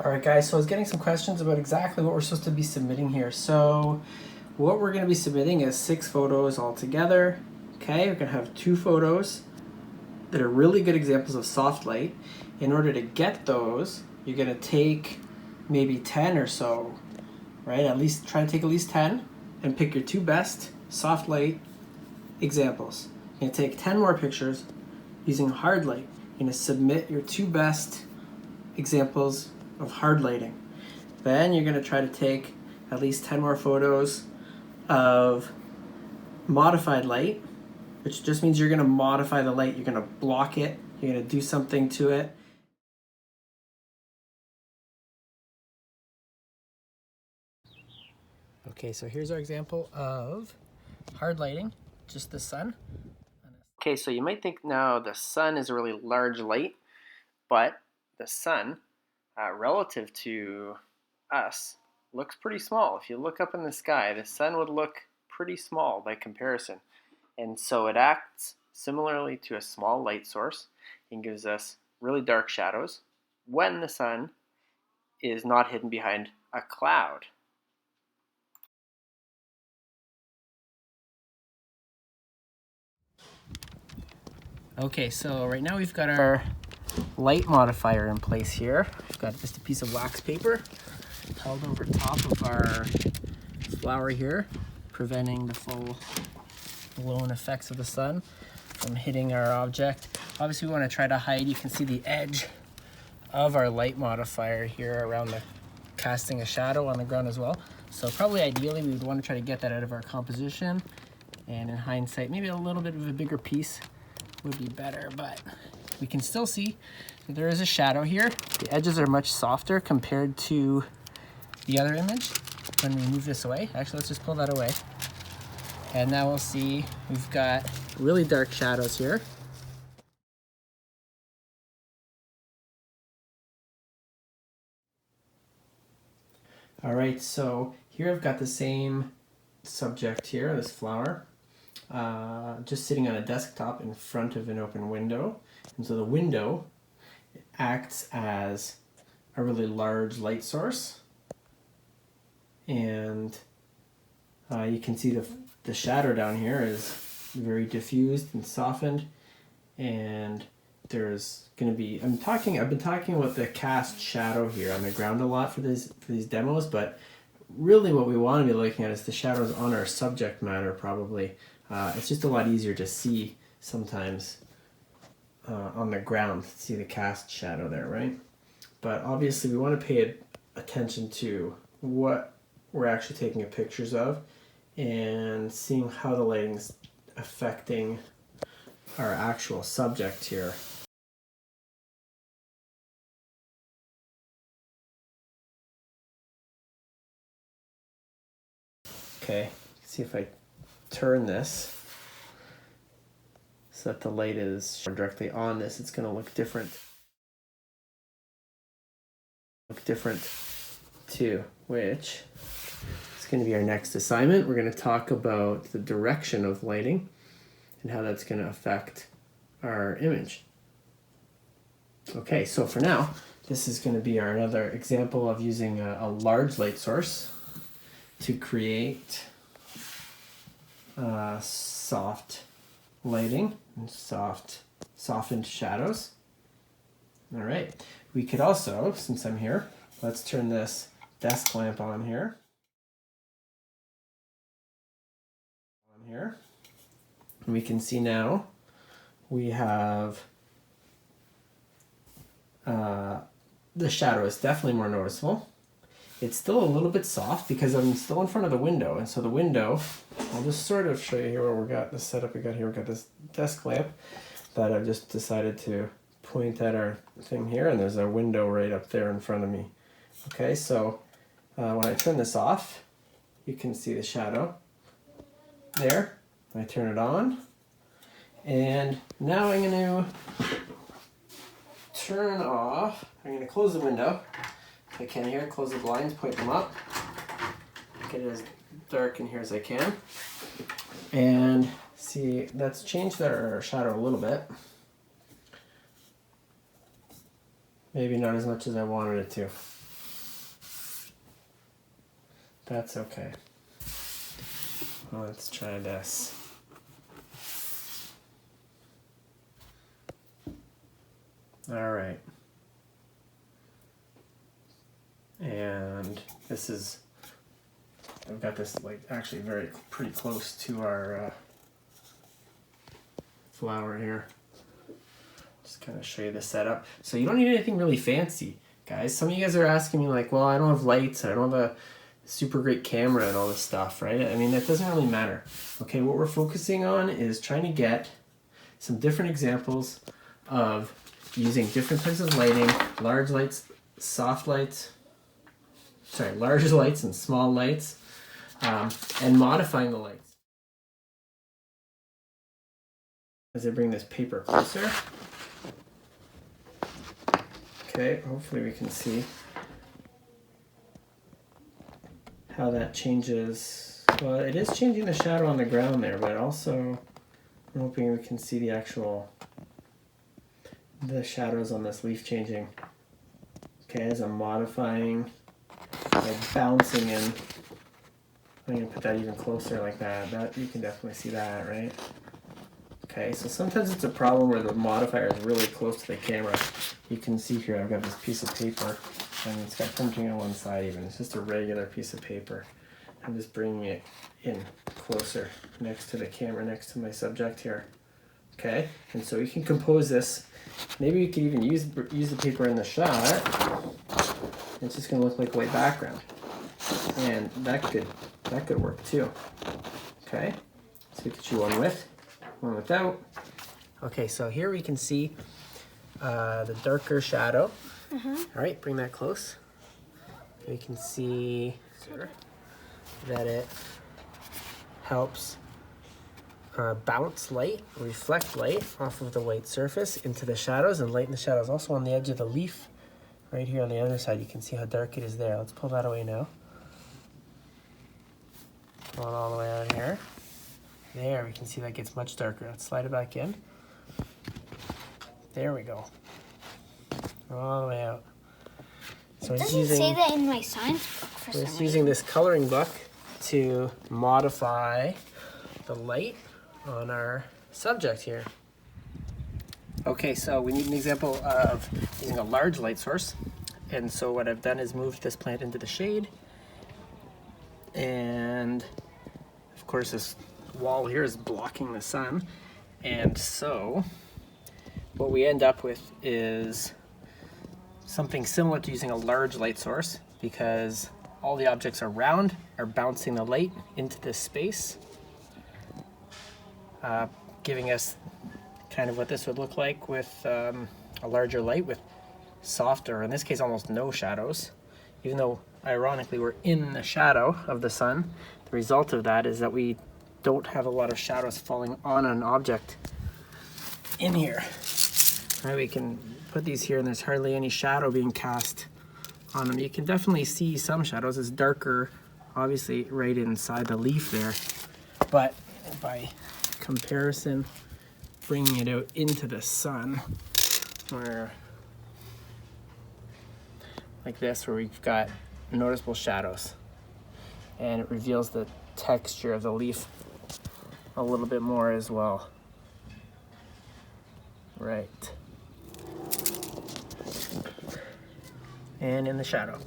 All right, guys, so I was getting some questions about exactly what we're supposed to be submitting here. So what we're going to be submitting is 6 photos all together. Okay, we're going to have 2 photos that are really good examples of soft light. In order to get those, you're going to take maybe 10 or so, right? At least try to take at least 10 and pick your 2 best soft light examples. You're going to take 10 more pictures using hard light. You're going to submit your 2 best examples of hard lighting. Then you're going to try to take at least 10 more photos of modified light, which just means you're going to modify the light. You're going to block it. You're going to do something to it. Okay, so here's our example of hard lighting, just the sun. Okay, so you might think now the sun is a really large light, but the sun, relative to us, looks pretty small. If you look up in the sky, the sun would look pretty small by comparison. And so it acts similarly to a small light source and gives us really dark shadows when the sun is not hidden behind a cloud. Okay, so right now we've got our light modifier in place here. We've got just a piece of wax paper held over top of our flower here, preventing the full blown effects of the sun from hitting our object. Obviously we want to try to hide, you can see the edge of our light modifier here around the casting a shadow on the ground as well. So probably ideally we would want to try to get that out of our composition, and in hindsight maybe a little bit of a bigger piece would be better, but we can still see that there is a shadow here. The edges are much softer compared to the other image. When we move this away, actually let's just pull that away. And now we'll see we've got really dark shadows here. All right, so here I've got the same subject here, this flower, just sitting on a desktop in front of an open window. And so the window acts as a really large light source. And you can see the shadow down here is very diffused and softened. And there's going to be, I've been talking about the cast shadow here on the ground a lot for these demos, but really what we want to be looking at is the shadows on our subject matter probably. It's just a lot easier to see sometimes on the ground, see the cast shadow there, right? But obviously we want to pay attention to what we're actually taking pictures of and seeing how the lighting's affecting our actual subject here. Okay, see if I turn this so that the light is directly on this, it's going to look different. Too, which is going to be our next assignment. We're going to talk about the direction of lighting and how that's going to affect our image. Okay, so for now, this is going to be another example of using a large light source to create soft lighting and softened shadows. All right, we could also, since I'm here, let's turn this desk lamp on here. And we can see now we have the shadow is definitely more noticeable. It's still a little bit soft because I'm still in front of the window, and so the window, I'll just sort of show you here where we got the setup we got here. We've got this desk lamp that I've just decided to point at our thing here, and there's a window right up there in front of me. Okay, so when I turn this off, you can see the shadow there. I turn it on, and now I'm going to turn off, I'm going to close the window. If I can here, close the blinds, point them up, get it as dark in here as I can. And see, that's changed our shadow a little bit. Maybe not as much as I wanted it to. That's okay. Let's try this. All right. And this is, I've got this like actually pretty close to our flower here. Just kind of show you the setup. So you don't need anything really fancy, guys. Some of you guys are asking me like, well, I don't have lights, I don't have a super great camera and all this stuff, right? I mean, that doesn't really matter. Okay, what we're focusing on is trying to get some different examples of using different types of lighting, large lights, soft lights, large lights and small lights, and modifying the lights. As I bring this paper closer. Okay, hopefully we can see how that changes. Well, it is changing the shadow on the ground there, but also I'm hoping we can see the shadows on this leaf changing. Okay, as I'm modifying, like bouncing in. I'm gonna put that even closer like that. That you can definitely see that, right? Okay, so sometimes it's a problem where the modifier is really close to the camera. You can see here I've got this piece of paper and it's got printing on one side even. It's just a regular piece of paper. I'm just bringing it in closer next to the camera, next to my subject here. Okay, and so you can compose this. Maybe you can even use the paper in the shot. It's just gonna look like a white background. And that could work too. Okay, so we could choose one with, one without. Okay, so here we can see the darker shadow. All right, bring that close. We can see that it helps bounce light, reflect light off of the white surface into the shadows and lighten the shadows. Also on the edge of the leaf, right here on the other side, you can see how dark it is there. Let's pull that away now. Pull it all the way out here. There, we can see that gets much darker. Let's slide it back in. There we go. All the way out. So it doesn't say that in my science book for some reason. We're using this coloring book to modify the light on our subject here. Okay, so we need an example of using a large light source. And so what I've done is moved this plant into the shade. And of course this wall here is blocking the sun. And so what we end up with is something similar to using a large light source, because all the objects around are bouncing the light into this space, giving us kind of what this would look like with a larger light with softer, in this case almost no shadows. Even though ironically we're in the shadow of the sun, the result of that is that we don't have a lot of shadows falling on an object in here. All right, we can put these here and there's hardly any shadow being cast on them. You can definitely see some shadows. It's darker, obviously, right inside the leaf there. But by comparison, bringing it out into the sun, where like this, where we've got noticeable shadows, and it reveals the texture of the leaf a little bit more as well. Right. And in the shadow.